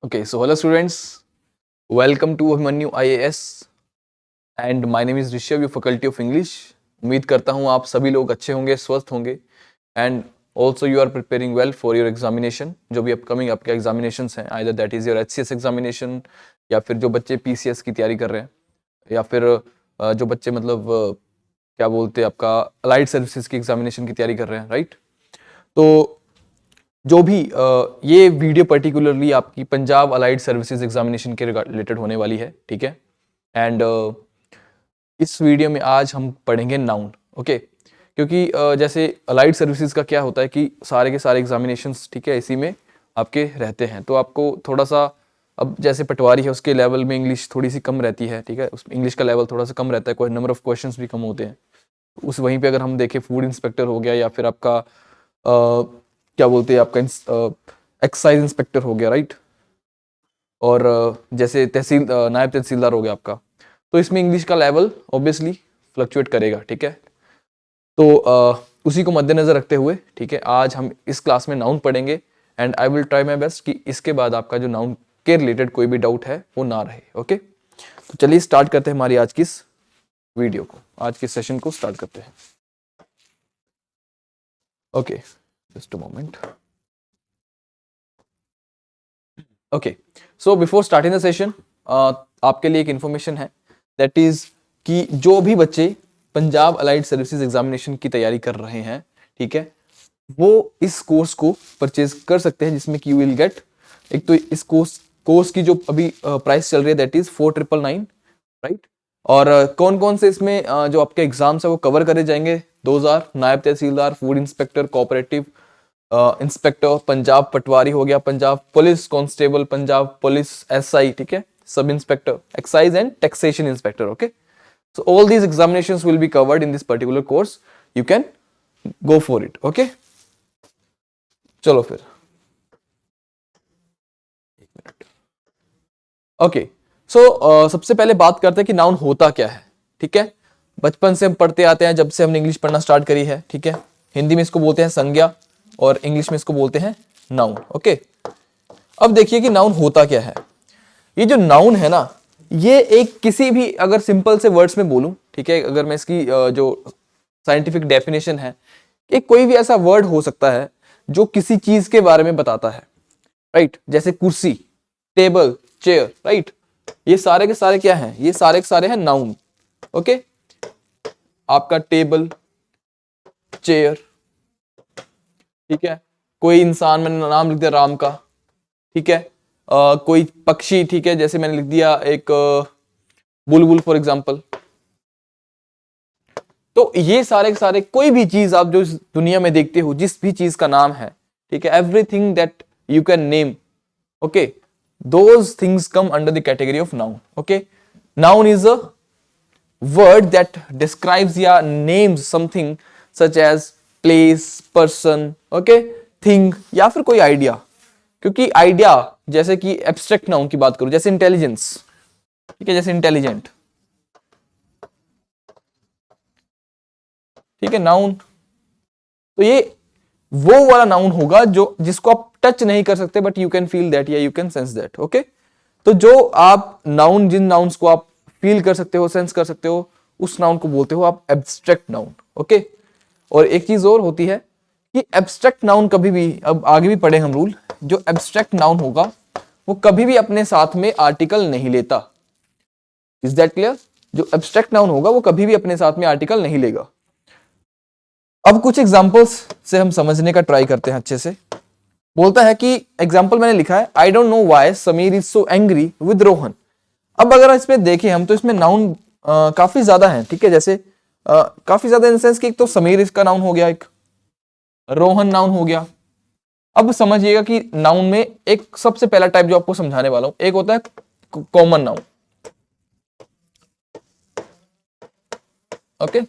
Okay, so hello students, welcome to Abhimanyu IAS and my name is Rishabh, your faculty of English. उम्मीद करता हूँ आप सभी लोग अच्छे होंगे, स्वस्थ होंगे and also you are preparing well for your examination. जो भी अपकमिंग आपके एग्जामिनेशंस हैं, either that is your HCS examination या फिर जो बच्चे PCS की तैयारी कर रहे हैं या फिर जो बच्चे मतलब क्या बोलते हैं आपका अलाइड सर्विसेज की एग्जामिनेशन की तैयारी कर रहे हैं, राइट? तो जो भी ये वीडियो पर्टिकुलरली आपकी पंजाब अलाइड सर्विसेज एग्जामिनेशन के रिलेटेड होने वाली है, ठीक है? एंड इस वीडियो में आज हम पढ़ेंगे नाउन, ओके? क्योंकि जैसे अलाइड सर्विसेज का क्या होता है कि सारे के सारे एग्जामिनेशंस, ठीक है, इसी में आपके रहते हैं. तो आपको थोड़ा सा, अब जैसे पटवारी है उसके लेवल में इंग्लिश थोड़ी सी कम रहती है, ठीक है, उस इंग्लिश का लेवल थोड़ा सा कम रहता है, कोई नंबर ऑफ क्वेश्चंस भी कम होते हैं. उस वहीं पे अगर हम देखें फूड इंस्पेक्टर हो गया या फिर आपका क्या बोलते हैं आपका एक्साइज इंस्पेक्टर हो गया, राइट? और जैसे नायब तहसीलदार हो गया आपका, तो इसमें इंग्लिश का लेवल ऑब्वियसली फ्लक्चुएट करेगा, ठीक है? तो उसी को मद्देनजर रखते हुए, ठीक है, आज हम इस क्लास में नाउन पढ़ेंगे and I will try my best कि इसके बाद आपका जो नाउन के रिलेटेड कोई भी डाउट है वो ना रहे, ओके? तो चलिए स्टार्ट करते हैं हमारी आज की इस वीडियो को, आज के सेशन को स्टार्ट करते हैं. Okay, just a moment. Okay, so before starting the session, आपके लिए एक इन्फॉर्मेशन है, दैट इज कि जो भी बच्चे पंजाब अलाइड सर्विसेज एग्जामिनेशन की तैयारी कर रहे हैं, ठीक है, वो इस कोर्स को परचेज कर सकते हैं, जिसमें कि यू विल गेट, एक तो इस कोर्स की जो अभी प्राइस चल रही है दैट इज 4999, राइट? और कौन कौन से इसमें जो आपके एग्जाम्स है वो कवर करे जाएंगे? 2000 नायब तहसीलदार, food inspector, cooperative inspector, Punjab पटवारी हो गया, Punjab police constable, Punjab police SI, ठीक है, sub inspector, excise and taxation inspector. Okay, so all these examinations will be covered in this particular course. You can go for it. Okay, चलो फिर. Okay, सो सबसे पहले बात करते हैं कि नाउन होता क्या है, ठीक है? बचपन से हम पढ़ते आते हैं, जब से हमने इंग्लिश पढ़ना स्टार्ट करी है, ठीक है? हिंदी में इसको बोलते हैं संज्ञा और इंग्लिश में इसको बोलते हैं नाउन. ओके, अब देखिए कि नाउन होता क्या है. ये जो नाउन है ना, ये एक किसी भी, अगर सिंपल से वर्ड्स में बोलूं, ठीक है, अगर मैं इसकी जो साइंटिफिक डेफिनेशन है, एक कोई भी ऐसा वर्ड हो सकता है जो किसी चीज के बारे में बताता है, राइट? जैसे कुर्सी, टेबल, चेयर, राइट? ये सारे के सारे क्या हैं? ये सारे के सारे हैं नाउन. ओके, आपका टेबल, चेयर, ठीक है, कोई इंसान, मैंने नाम लिख दिया राम का, ठीक है, कोई पक्षी, ठीक है, जैसे मैंने लिख दिया एक बुलबुल फॉर एग्जांपल. तो ये सारे के सारे कोई भी चीज आप जो दुनिया में देखते हो, जिस भी चीज का नाम है, ठीक है, everything that you can name, okay, those things come under the category of noun. Okay, noun is a word that describes या names something such as place, person, okay, thing या फिर कोई idea. क्योंकि idea, जैसे कि abstract noun की बात करूं, जैसे intelligence, ठीक है, जैसे intelligent, ठीक है, noun. तो ये वो वाला नाउन होगा जो जिसको आप टच नहीं कर सकते, but you can feel that या you can sense that. Okay, तो जो आप नाउन, जिन नाउन्स को आप फील कर सकते हो, सेंस कर सकते हो, उस नाउन को बोलते हो आप एब्स्ट्रैक्ट नाउन. ओके, और एक चीज और होती है कि एब्स्ट्रैक्ट नाउन कभी भी, अब आगे भी पढ़े हम रूल, जो एब्स्ट्रैक्ट नाउन होगा वो कभी भी अपने साथ में आर्टिकल नहीं लेता. Is that clear? जो एब्स्ट्रैक्ट नाउन होगा वो कभी भी अपने साथ में आर्टिकल नहीं लेगा. अब कुछ एग्जांपल्स से हम समझने का ट्राई करते हैं अच्छे से. बोलता है कि एग्जांपल मैंने लिखा है, I don't know why Sameer is so angry with Rohan. अब अगर इसमें देखें हम, तो इसमें नाउन काफी ज्यादा है, ठीक है, जैसे काफी ज्यादा इन सेंस कि एक तो समीर इसका नाउन हो गया, एक रोहन नाउन हो गया. अब समझिएगा कि नाउन में एक सबसे पहला टाइप जो आपको समझाने वाला हूं, एक होता है common noun. Okay,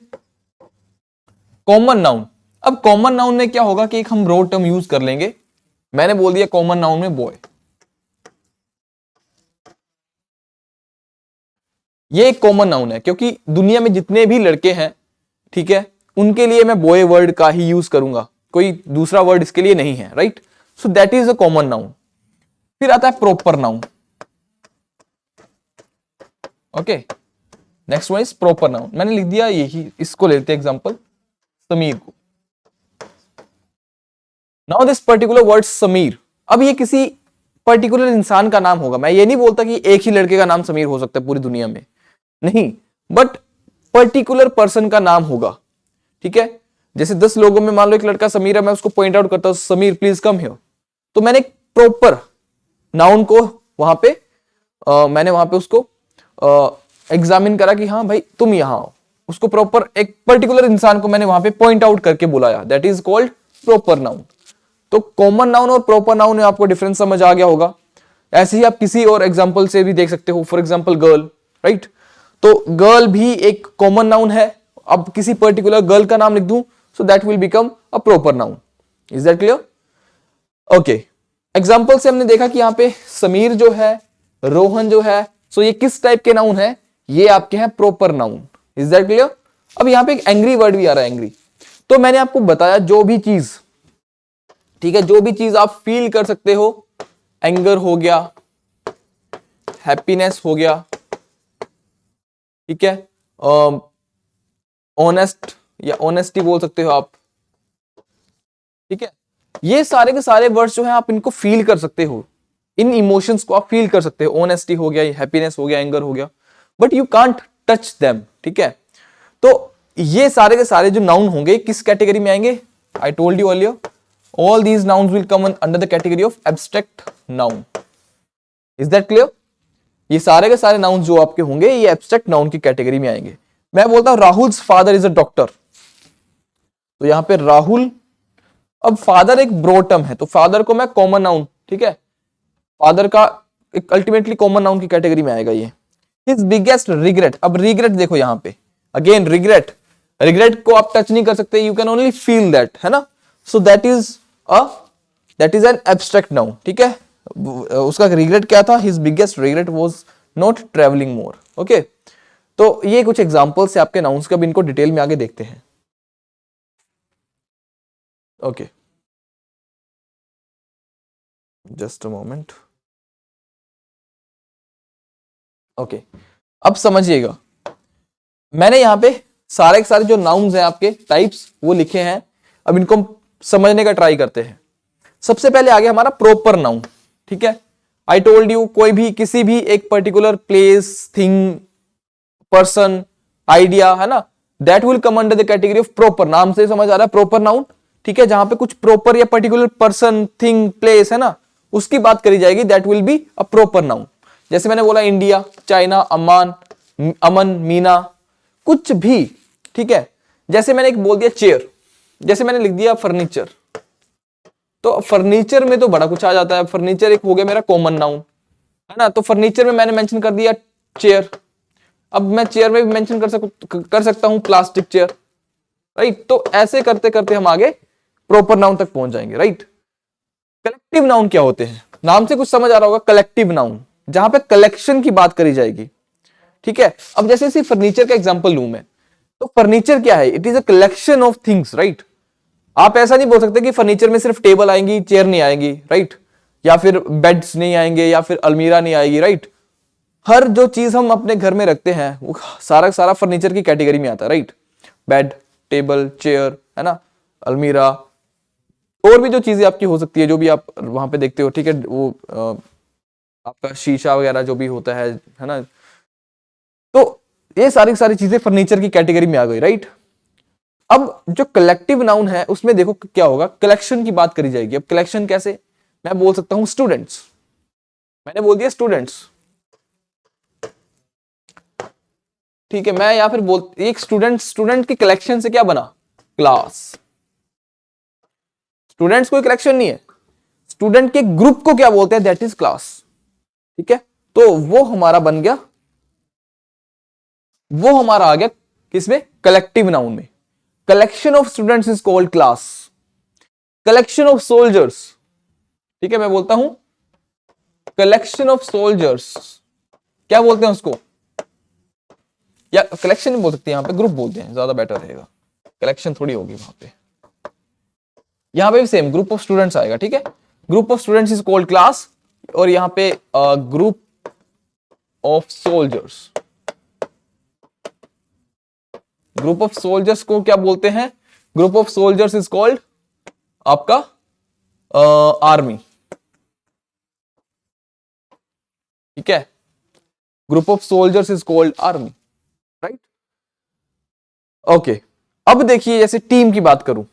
common noun. अब कॉमन नाउन में क्या होगा कि एक हम रो टर्म यूज कर लेंगे. मैंने बोल दिया कॉमन नाउन में बॉय. ये एक कॉमन नाउन है क्योंकि दुनिया में जितने भी लड़के हैं, ठीक है, उनके लिए मैं बॉय वर्ड का ही यूज करूंगा, कोई दूसरा वर्ड इसके लिए नहीं है, right? So that is a common noun. फिर आता है proper noun. Okay, next one is proper noun. मैंने लिख दिया यही, इसको लेते हैं एग्जांपल, समीर को। Now this particular word Sameer, अब ये किसी पर्टिकुलर इंसान का नाम होगा। मैं ये नहीं बोलता कि एक ही लड़के का नाम समीर हो सकता है पूरी दुनिया में, नहीं, बट पर्टिकुलर पर्सन का नाम होगा। ठीक है, जैसे 10 लोगों में मान लो एक लड़का समीर है, मैं उसको पॉइंट आउट करता हूं, समीर प्लीज कम हियर, तो मैंने एक प्रॉपर नाउन को वहां पे मैंने वहां पे उसको एग्जामिन करा कि हाँ भाई तुम यहां आओ, उसको प्रॉपर एक पर्टिकुलर इंसान को मैंने वहां पे पॉइंट आउट करके बुलाया, that is called proper noun. तो कॉमन नाउन और प्रॉपर नाउन में आपको डिफरेंस समझ आ गया होगा। ऐसे ही आप किसी और एग्जांपल से भी देख सकते हो, फॉर एग्जांपल गर्ल, राइट, तो गर्ल भी एक कॉमन नाउन है। अब किसी पर्टिकुलर गर्ल का नाम लिख दूं, so that will become a proper noun. Is that clear? Okay, example से हमने देखा कि यहाँ पे समीर जो है, रोहन जो है, सो ये किस टाइप के नाउन है, ये आपके हैं proper noun. Is that clear? अब यहाँ पे एक एंग्री वर्ड भी आ रहा है, एंग्री। तो मैंने आपको बताया जो भी चीज, ठीक है, जो भी चीज आप फील कर सकते हो, एंगर हो गया, हैप्पीनेस हो गया, ठीक है, ऑनेस्ट या ऑनेस्टी बोल सकते हो आप, ठीक है, ये सारे के सारे वर्ड्स जो है आप इनको फील कर सकते हो, इन इमोशंस को आप फील कर सकते हो। ऑनेस्टी हो गया, हैप्पीनेस हो गया, एंगर हो गया, but you can't touch them. ठीक है, तो ये सारे के सारे जो नाउन होंगे किस कैटेगरी में आएंगे? I told you earlier, all these nouns will come under the category of abstract noun. Is that clear? ये सारे के सारे नाउन जो आपके होंगे ये एब्स्ट्रैक्ट नाउन की कैटेगरी में आएंगे। मैं बोलता हूं Rahul's father is a doctor, तो यहां पे राहुल, अब फादर एक ब्रॉड टर्म है, तो फादर को मैं कॉमन नाउन, ठीक है, फादर का एक अल्टीमेटली कॉमन नाउन की कैटेगरी में आएगा ये। हिज बिगेस्ट रिग्रेट, अब रिग्रेट देखो यहां पे, अगेन रिग्रेट, रिग्रेट को आप टच नहीं कर सकते, you can only feel that, है ना, so that is an abstract noun. ठीक है, उसका रिग्रेट क्या था? His biggest regret was not travelling more. Okay, तो ये कुछ एग्जांपल्स है आपके नाउन्स के, अब इनको डिटेल में आगे देखते हैं। Okay, just a moment. Okay, अब समझिएगा, मैंने यहां पे सारे के सारे जो नाउन्स हैं आपके टाइप्स वो लिखे हैं, अब इनको समझने का ट्राई करते हैं। सबसे पहले आ गया हमारा प्रॉपर नाउन। ठीक है, आई टोल्ड यू, कोई भी किसी भी एक particular place, thing, person, idea, है ना, that will come under the category of proper. नाम से समझ आ रहा है प्रॉपर नाउन, ठीक है, जहां पे कुछ प्रॉपर या पर्टिकुलर पर्सन, थिंग, प्लेस है ना, उसकी बात करी जाएगी, that will be a proper noun. जैसे मैंने बोला इंडिया, चाइना, अमान, अमन, मीना, कुछ भी, ठीक है। जैसे मैंने एक बोल दिया चेयर, जैसे मैंने लिख दिया फर्नीचर, तो फर्नीचर में तो बड़ा कुछ आ जाता है। फर्नीचर एक हो गया मेरा कॉमन नाउन, है ना, तो फर्नीचर में मैंने मेंशन कर दिया चेयर। अब मैं चेयर में भी मेंशन कर सकता हूं प्लास्टिक चेयर, राइट। तो ऐसे करते करते हम आगे प्रॉपर नाउन तक पहुंच जाएंगे, राइट। कलेक्टिव नाउन क्या होते हैं? नाम से कुछ समझ आ रहा होगा, कलेक्टिव नाउन, जहां पे कलेक्शन की बात करी जाएगी, ठीक है। अब जैसे इसी फर्नीचर का एग्जांपल लूं मैं, तो फर्नीचर क्या है? It is a collection of things, right. आप ऐसा नहीं बोल सकते कि फर्नीचर में सिर्फ टेबल आएंगी, चेयर नहीं आएंगी, राइट, या फिर बेड्स नहीं आएंगे, या फिर अलमीरा नहीं आएगी, राइट। हर जो चीज हम अपने घर में रखते हैं वो सारा सारा फर्नीचर की कैटेगरी में आता है, राइट। बेड, टेबल, चेयर, है ना, अलमीरा, और भी जो चीजें आपकी हो सकती है, जो भी आप वहां पे देखते हो, ठीक है, वो आपका शीशा वगैरह जो भी होता है ना, तो ये सारी सारी चीजें फर्नीचर की कैटेगरी में आ गई, राइट। अब जो कलेक्टिव नाउन है उसमें देखो क्या होगा, कलेक्शन की बात करी जाएगी। अब कलेक्शन कैसे? मैं बोल सकता हूं स्टूडेंट्स, मैंने बोल दिया स्टूडेंट्स, ठीक है। मैं या फिर बोल एक स्टूडेंट की कलेक्शन से क्या बना? क्लास। स्टूडेंट्स कोई कलेक्शन नहीं है, स्टूडेंट के ग्रुप को क्या बोलते हैं? दैट इज क्लास, ठीक है। तो वो हमारा बन गया, वो हमारा आ गया किसमें? कलेक्टिव नाउन में। Collection of students is called class. Collection of soldiers, ठीक है, मैं बोलता हूं कलेक्शन ऑफ सोल्जर्स, क्या बोलते हैं उसको? या कलेक्शन नहीं बोल सकते, यहां पे ग्रुप बोलते हैं, ज्यादा बेटर रहेगा, कलेक्शन थोड़ी होगी वहां पे। यहां पे भी सेम ग्रुप ऑफ स्टूडेंट्स आएगा, ठीक है। Group of students is called class, और यहाँ पे group of soldiers, group of soldiers को क्या बोलते हैं? Group of soldiers is called आपका आर्मी, ठीक है। Group of soldiers is called army, right. Okay, अब देखिए जैसे टीम की बात करूं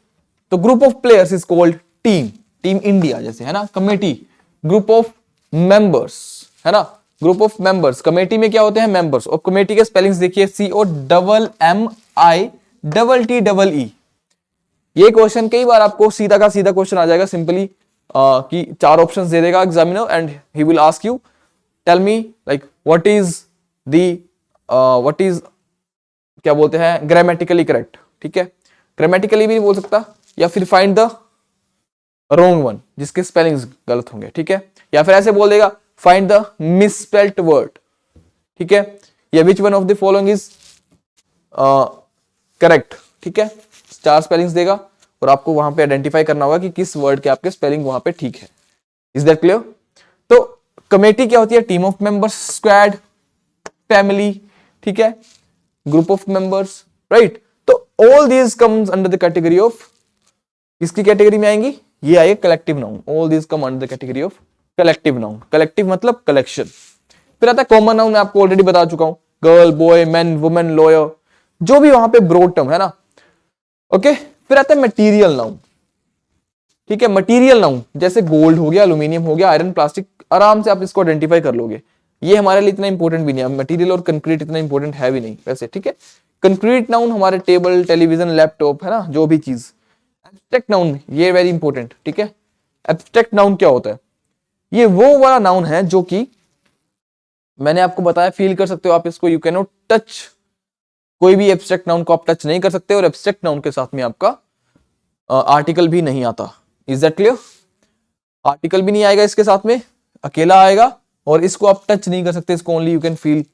तो group of players is called team, team India जैसे है ना। कमेटी, ग्रुप ऑफ मेंबर्स है ना, ग्रुप ऑफ मेंबर्स। कमेटी में क्या होते हैं? मेंबर्स। और कमेटी के स्पेलिंग्स देखिए, COMMITTE। ये क्वेश्चन कई बार आपको सीधा का सीधा क्वेश्चन आ जाएगा सिंपली, कि 4 ऑप्शंस दे देगा examiner and he will ask you tell me like what is क्या बोलते हैं ग्रामेटिकली करेक्ट, ठीक है। ग्रामेटिकली भी नहीं बोल सकता, या फिर फाइंड द रॉन्ग वन जिसके स्पेलिंग्स गलत होंगे, ठीक है। या फिर ऐसे बोल देगा फाइंड द मिसस्पेल्ड वर्ड, ठीक है, या which one of the following is correct, ठीक है। 4 स्पेलिंग्स देगा और आपको वहां पे आइडेंटिफाई करना होगा कि किस वर्ड के आपके स्पेलिंग वहां पे ठीक है। Is that clear? तो कमेटी क्या होती है? Team of members, squad, family, ठीक है, ग्रुप ऑफ मेंबर्स, राइट। तो all these comes under the category of, किसकी कैटेगरी में आएंगी? ये आएगा collective noun. All these come under the category of collective noun. Collective मतलब कलेक्शन। फिर आता है कॉमन नाउन, मैं आपको ऑलरेडी बता चुका हूं, girl, boy, man, women, lawyer, जो भी वहां पे ब्रॉड टर्म है ना, ओके। फिर आता है मटेरियल नाउन, ठीक है। मटेरियल नाउन जैसे गोल्ड हो गया, एल्यूमिनियम हो गया, आयरन, प्लास्टिक, आराम से आप इसको आइडेंटिफाई कर लोगे। ये हमारे लिए इतना इंपॉर्टेंट भी नहीं है, मटेरियल और कंक्रीट इतना इंपॉर्टेंट है भी नहीं वैसे, ठीक है। कंक्रीट नाउन हमारे टेबल, टेलीविजन, लैपटॉप है ना, जो भी चीज। एब्स्ट्रैक्ट नाउन, ये वेरी इंपॉर्टेंट, ठीक है। एब्स्ट्रैक्ट नाउन क्या होता है? ये वो वाला नाउन है जो कि मैंने आपको बताया, फील कर सकते हो आप इसको, यू कैन नॉट टच। कोई भी एब्स्ट्रैक्ट नाउन को आप टच नहीं कर सकते, और एब्स्ट्रैक्ट नाउन के साथ में आपका आर्टिकल भी नहीं आता। Is that clear? आर्टिकल भी नहीं आएगा इसके साथ में, अकेला आएगा, और इसको आप टच नहीं कर सकते। इसको only you can feel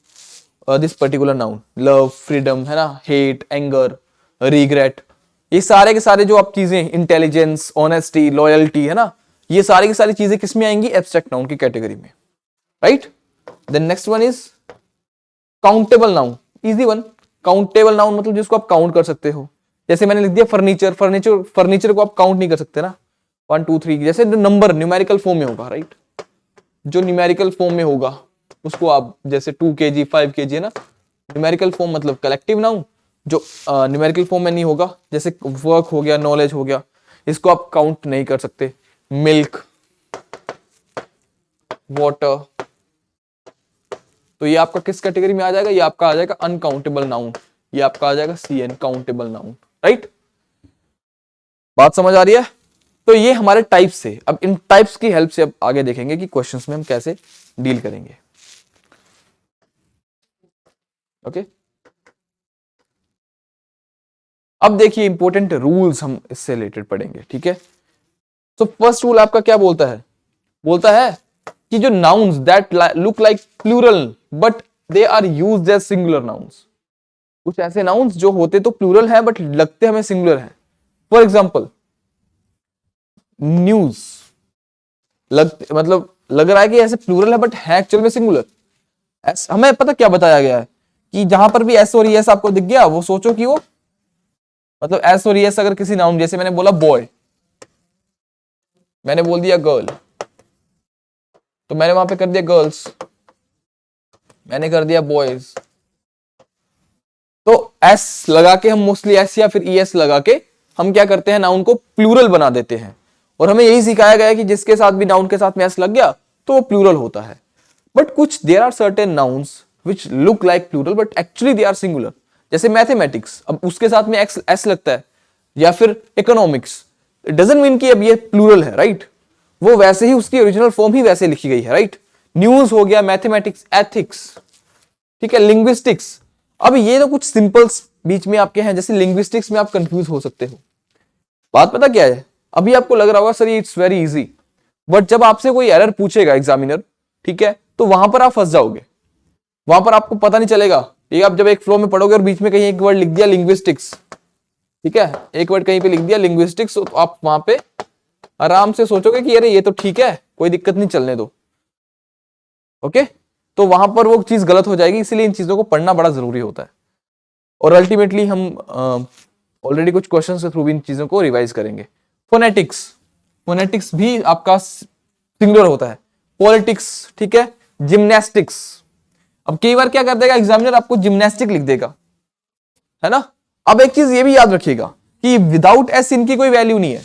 this particular noun. Love, freedom है ना, हेट, एंगर, रिग्रेट, ये सारे के सारे जो आप चीजें, इंटेलिजेंस, ऑनेस्टी, लॉयल्टी है ना, ये सारी की सारी चीजें किसमें आएंगी? एब्स्ट्रैक्ट नाउन की कैटेगरी में, right. Then next one is countable noun. Easy one. Countable noun मतलब जिसको आप काउंट कर सकते हो। जैसे मैंने लिख दिया फर्नीचर, फर्नीचर को आप काउंट नहीं कर सकते ना, 1 2 3, जैसे नंबर न्यूमेरिकल फॉर्म में होगा, राइट। जो न्यूमेरिकल फॉर्म में होगा उसको आप, जैसे 2 kg 5 kg है ना, न्यूमेरिकल फॉर्म मतलब कलेक्टिव नाउन। जो न्यूमेरिकल फॉर्म में नहीं होगा, जैसे वर्क हो गया, नॉलेज हो गया, इसको आप काउंट नहीं कर सकते। मिल्क, वाटर, तो ये आपका किस कैटेगरी में आ जाएगा? ये आपका आ जाएगा अनकाउंटेबल नाउन, ये आपका आ जाएगा CN, काउंटेबल नाउन, राइट। बात समझ आ रही है? तो ये हमारे टाइप्स से। अब इन टाइप्स की हेल्प से अब आगे देखेंगे कि क्वेश्चंस में हम कैसे डील करेंगे, ओके। अब देखिए इंपॉर्टेंट रूल्स हम इससे रिलेटेड पढ़ेंगे, ठीक है। तो फर्स्ट रूल आपका क्या बोलता है? बोलता है कि जो nouns that look like plural but they are used as singular nouns, कुछ ऐसे नाउन्स जो होते तो प्लूरल है बट लगते हमें सिंगुलर है। फॉर एग्जाम्पल न्यूज, मतलब लग रहा है कि ऐसे प्लूरल है बट है एक्चुअल में सिंगुलर। हमें पता क्या बताया गया है कि जहां पर भी एस और एस आपको दिख गया, वो सोचो कि वो मतलब एस और एस अगर किसी नाउन, जैसे मैंने बोला बॉय, मैंने बोल दिया गर्ल, तो मैंने वहां पे कर दिया गर्ल्स, मैंने कर दिया बॉयज। तो एस लगा के हम मोस्टली एस या फिर ईएस लगा के हम क्या करते हैं, नाउन को प्लूरल बना देते हैं। और हमें यही सिखाया गया है कि जिसके साथ भी नाउन के साथ में एस लग गया तो वो प्लूरल होता है। बट कुछ there are certain nouns which look like plural but actually they are singular. जैसे मैथमेटिक्स, अब उसके साथ में एस लगता है, या फिर इकोनॉमिक्स, इट डजंट मीन कि अब ये प्लूरल है, राइट। वो वैसे ही उसकी ओरिजिनल फॉर्म ही वैसे लिखी गई है, राइट। न्यूज हो गया, मैथमेटिक्स, एथिक्स, ठीक है, लिंग्विस्टिक्स। अब ये तो कुछ सिंपल्स बीच में आपके हैं, जैसे लिंग्विस्टिक्स में आप कंफ्यूज हो सकते हो। बात पता क्या है, अभी आपको लग रहा होगा सर ये इट्स वेरी इजी, बट जब आपसे कोई एरर पूछेगा एग्जामिनर, ठीक है, तो वहां पर आप फंस जाओगे, वहां पर आपको पता नहीं चलेगा। ये आप जब एक फ्लो में पढ़ोगे और बीच में कहीं एक वर्ड लिख दिया लिंग्विस्टिक्स, ठीक है, एक वर्ड कहीं पे लिख दिया लिंग्विस्टिक्स, तो आप वहां पे आराम से सोचोगे कि अरे ये तो ठीक है, कोई दिक्कत नहीं, चलने दो। ओके, तो वहां पर वो चीज गलत हो जाएगी, इसीलिए इन चीजों को पढ़ना बड़ा जरूरी होता है। और अल्टीमेटली हम ऑलरेडी कुछ क्वेश्चन के थ्रू भी इन चीजों को रिवाइज करेंगे। फोनेटिक्स, फोनेटिक्स भी आपका सिंगुलर होता है। पॉलिटिक्स, ठीक है। जिम्नास्टिक्स, अब कई बार क्या कर देगा एग्जामिनर, आपको जिम्नास्टिक लिख देगा, है ना। अब एक चीज ये भी याद रखिएगा कि विदाउट एस इनकी कोई वैल्यू नहीं है।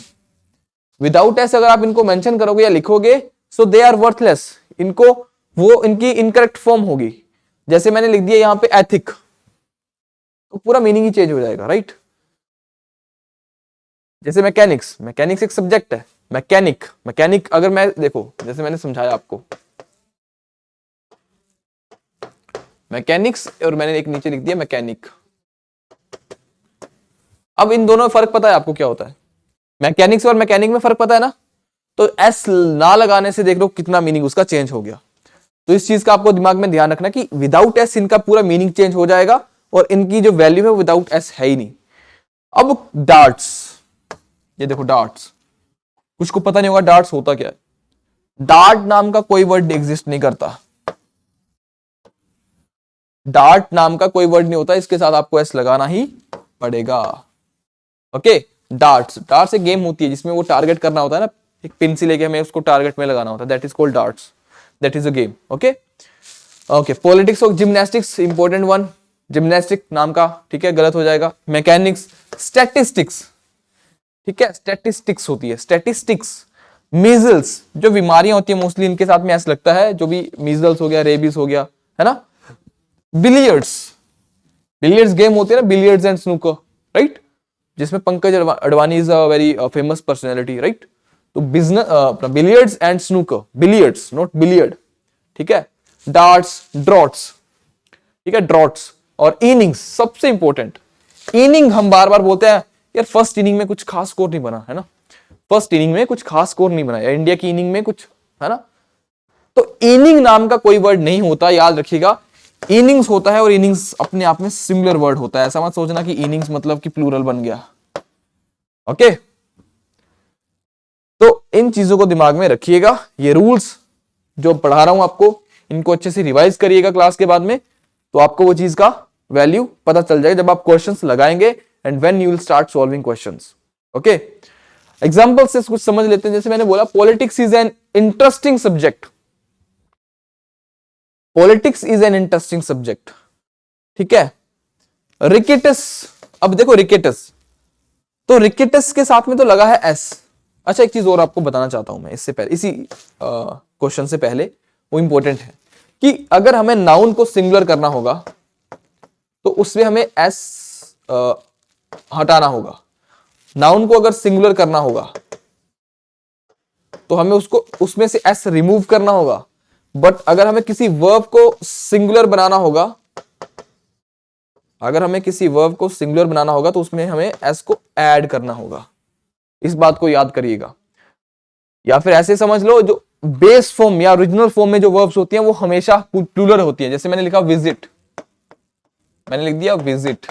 विदाउट एस अगर आप इनको मेंशन करोगे या लिखोगे, सो दे आर वर्थलेस, इनको वो इनकी इनकरेक्ट फॉर्म होगी। जैसे मैंने लिख दिया यहां पे एथिक, तो पूरा मीनिंग ही चेंज हो जाएगा, राइट। जैसे मैकेनिक्स, मैकेनिक्स एक सब्जेक्ट है। मैकेनिक, मैकेनिक अगर मैं देखो, जैसे मैंने समझाया आपको मैकेनिक्स, और मैंने एक नीचे लिख दिया मैकेनिक। अब इन दोनों में फर्क पता है आपको क्या होता है? मैकेनिक्स और मैकेनिक में फर्क पता है ना। तो एस ना लगाने से देख लो कितना मीनिंग उसका चेंज हो गया। तो इस चीज का आपको दिमाग में ध्यान रखना कि विदाउट एस इनका पूरा मीनिंग चेंज हो जाएगा, और इनकी जो वैल्यू है विदाउट एस है ही नहीं। अब डार्ट्स, ये देखो डार्ट्स, कुछ को पता नहीं होगा डार्ट्स होता क्या है। डार्ट नाम का कोई वर्ड एग्जिस्ट नहीं करता। डार्ट नाम का कोई वर्ड नहीं होता, इसके साथ आपको एस लगाना ही पड़ेगा। ओके, डार्ट्स, डार्ट्स एक गेम होती है जिसमें वो टारगेट करना होता है ना, एक पेंसिल लेके हमें उसको टारगेट में लगाना होता है, that is called darts, that is a game. Okay okay, politics और जिम्नास्टिक्स, इंपॉर्टेंट वन, जिम्नास्टिक नाम का, ठीक है, गलत हो जाएगा। मैकेनिक्स, स्टैटिस्टिक्स, ठीक है, स्टैटिस्टिक्स होती है, स्टैटिस्टिक्स। मीजल्स, जो बीमारियां होती है मोस्टली इनके साथ में ऐसा लगता है, जो भी मीजल्स हो गया, रेबीज हो गया, है ना। बिलियर्ड्स, बिलियर्ड्स गेम होते हैं ना, बिलियर्ड्स एंड स्नूकर, राइट, जिसमें Pankaj Advani is a very famous personality, right. तो बिजनेस अपना billiards and snooker, billiards not billiard, ठीक है। डार्ट्स, ड्रॉट्स, ठीक है, ड्रॉट्स। और इनिंग्स सबसे इंपॉर्टेंट, इनिंग हम बार बार बोलते हैं यार, फर्स्ट इनिंग में कुछ खास स्कोर नहीं बना, है ना। फर्स्ट इनिंग में कुछ खास स्कोर नहीं बना, इंडिया की इनिंग में कुछ, है ना। तो इनिंग नाम का कोई वर्ड नहीं होता, याद रखिएगा। इनिंग्स होता है, और इनिंग्स अपने आप में सिंगुलर वर्ड होता है। ऐसा मत सोचना कि इनिंग्स मतलब कि प्लूरल बन गया। ओके, तो इन चीजों को दिमाग में रखिएगा। ये रूल्स जो पढ़ा रहा हूं आपको, इनको अच्छे से रिवाइज करिएगा क्लास के बाद में, तो आपको वो चीज का वैल्यू पता चल जाएगा जब आप क्वेश्चंस लगाएंगे, and when you will start solving questions. Okay, example से कुछ समझ लेते हैं। जैसे मैंने बोला, politics is an interesting subject, politics is an interesting subject, ठीक है। रिकेटस, अब देखो रिकेटस, तो रिकेटस के साथ में तो लगा है एस। अच्छा, एक चीज और आपको बताना चाहता हूं मैं इससे पहले, इसी क्वेश्चन से पहले, वो इंपॉर्टेंट है कि अगर हमें नाउन को सिंगुलर करना होगा तो उसमें हमें एस हटाना होगा। नाउन को अगर सिंगुलर करना होगा तो हमें उसको उसमें से एस रिमूव करना होगा। बट अगर हमें किसी वर्ब को सिंगुलर बनाना होगा, अगर हमें किसी वर्ब को सिंगुलर बनाना होगा तो उसमें हमें एस को ऐड करना होगा। इस बात को याद करिएगा। या फिर ऐसे समझ लो, जो बेस फॉर्म या ओरिजिनल फॉर्म में जो वर्ब्स होती हैं वो हमेशा प्लूरल होती हैं। जैसे मैंने लिखा विजिट, मैंने लिख दिया विजिट,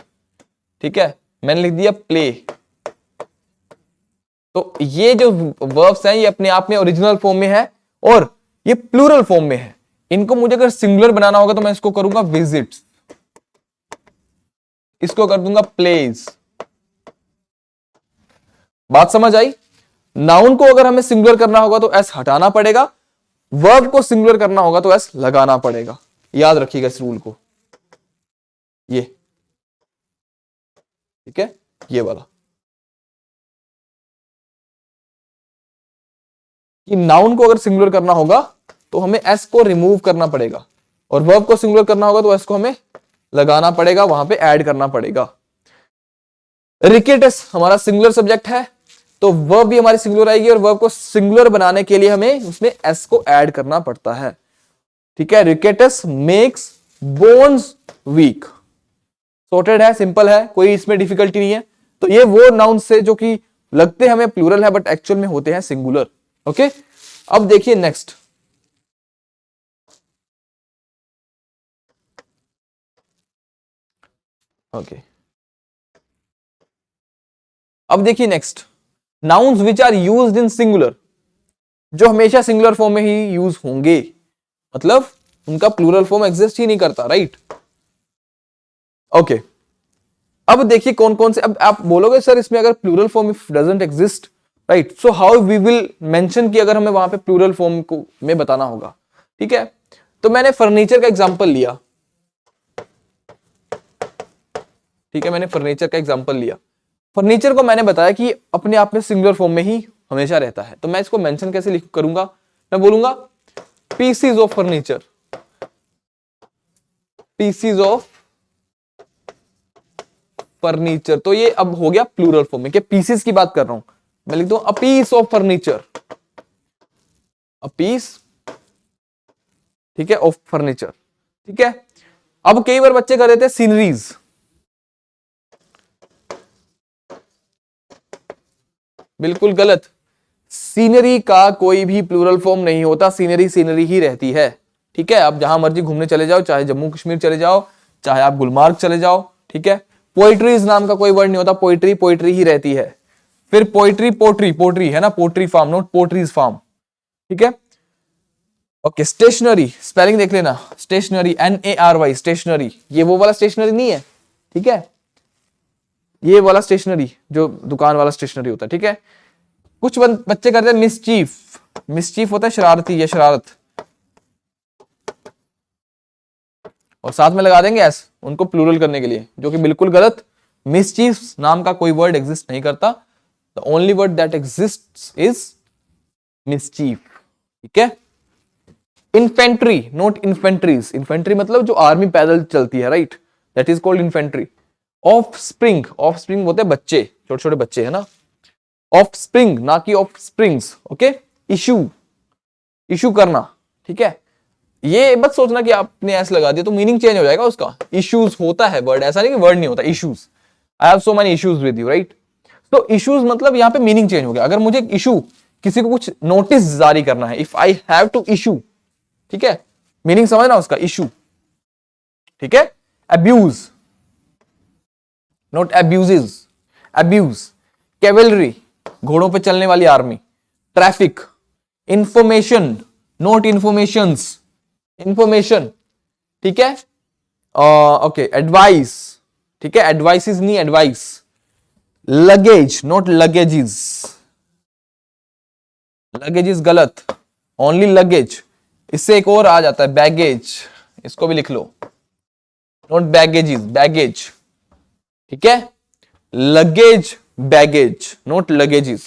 ठीक है, मैंने लिख दिया प्ले। तो ये जो वर्ब्स हैं ये अपने आप में ओरिजिनल फॉर्म में है और ये प्लूरल फॉर्म में है। इनको मुझे अगर सिंगुलर बनाना होगा तो मैं इसको करूंगा विजिट्स, इसको कर दूंगा प्लेज। बात समझ आई? नाउन को अगर हमें सिंगुलर करना होगा तो एस हटाना पड़ेगा, वर्ब को सिंगुलर करना होगा तो एस लगाना पड़ेगा। याद रखिएगा इस रूल को, ये ठीक है, ये वाला, कि नाउन को अगर सिंगुलर करना होगा तो हमें एस को रिमूव करना पड़ेगा, और वर्ब को सिंगुलर करना होगा तो एस को हमें लगाना पड़ेगा, वहां पे ऐड करना पड़ेगा। रिकेटस हमारा सिंगुलर सब्जेक्ट है, तो वर्ब भी हमारी सिंगुलर आएगी, और वर्ब को सिंगुलर बनाने के लिए हमें उसमें एस को ऐड करना पड़ता है, ठीक है। Rickets makes bones weak, sorted है, सिंपल है, कोई इसमें डिफिकल्टी नहीं है। तो ये वो नाउन से जो कि लगते हमें प्लूरल है बट एक्चुअल में होते हैं सिंगुलर। ओके, अब देखिए नेक्स्ट, ओके, अब देखिए next, nouns which are used in singular, जो हमेशा सिंगुलर फॉर्म में ही यूज होंगे। मतलब उनका प्लूरल फॉर्म एग्जिस्ट ही नहीं करता, राइट? ओके, अब देखिए कौन कौन से, अब आप बोलोगे सर इसमें अगर plural form if doesn't exist, right, so how we will mention कि अगर हमें वहां पे प्लूरल फॉर्म को में बताना होगा, ठीक है? तो मैंने फर्नीचर का एग्जांपल लिया, ठीक है, मैंने फर्नीचर का एग्जांपल लिया। फर्नीचर को मैंने बताया कि अपने आप में सिंगुलर फॉर्म में ही हमेशा रहता है, तो मैं इसको मेंशन कैसे लिख करूंगा? मैं बोलूंगा PCs of furniture, PCs of furniture. तो ये अब हो गया प्लूरल फॉर्म में, क्या पीसेस की बात कर रहा हूं, मैं लिख दूं a piece of furniture, a piece, ठीक है, ऑफ फर्नीचर, ठीक है। अब कई बार बच्चे कर देते हैं सीनरीज, बिल्कुल गलत। सीनरी का कोई भी प्लूरल फॉर्म नहीं होता, सीनरी सीनरी ही रहती है, ठीक है। आप जहां मर्जी घूमने चले जाओ, चाहे जम्मू कश्मीर चले जाओ, चाहे आप गुलमार्ग चले जाओ, ठीक है। पोइट्रीज नाम का कोई वर्ड नहीं होता, पोइट्री पोइट्री ही रहती है। फिर पोइट्री पोट्री, पोट्री है ना, poetry form, not poetries form, ठीक है। ओके, स्टेशनरी स्पेलिंग देख लेना, स्टेशनरी NARY, स्टेशनरी, ये वो वाला स्टेशनरी नहीं है, ठीक है, ये वाला स्टेशनरी जो दुकान वाला स्टेशनरी होता है, ठीक है। कुछ बच्चे करते हैं मिसचीफ, मिसचीफ होता है शरारती या शरारत, और साथ में लगा देंगे एस उनको प्लूरल करने के लिए, जो कि बिल्कुल गलत। मिसचीफ नाम का कोई वर्ड एग्जिस्ट नहीं करता, the only word that exists is mischief, ठीक है। इन्फेंट्री, नॉट इन्फेंट्रीज, इन्फेंट्री मतलब जो आर्मी पैदल चलती है, right, that is called infantry. Of spring, of spring होते हैं बच्चे, छोटे छोटे बच्चे है ना, ऑफ स्प्रिंग ना कि of springs, okay. Issue, issue करना, ठीक है। ये मत सोचना कि आपने ऐसे लगा दिया तो मीनिंग चेंज हो जाएगा उसका। इश्यूज होता है वर्ड, ऐसा नहीं कि वर्ड नहीं होता, issues, I have so many issues with you, right. तो इश्यूज मतलब यहाँ पे मीनिंग चेंज हो गया। अगर मुझे इशू, किसी को कुछ नोटिस जारी करना है, if I have to issue, ठीक है, मीनिंग समझना उसका, इशू, ठीक है। Abuse, not abuses, abuse. Cavalry, घोड़ों पे चलने वाली army. Traffic. Information, not informations, information, ठीक है। ओके, एडवाइस, ठीक है, एडवाइसेस नहीं advice. Luggage, not luggages, luggages गलत, ओनली लगेज। इससे एक और आ जाता है बैगेज, इसको भी लिख लो, नॉट बैगेजेस, बैगेज, ठीक है। Luggage, baggage, not luggages.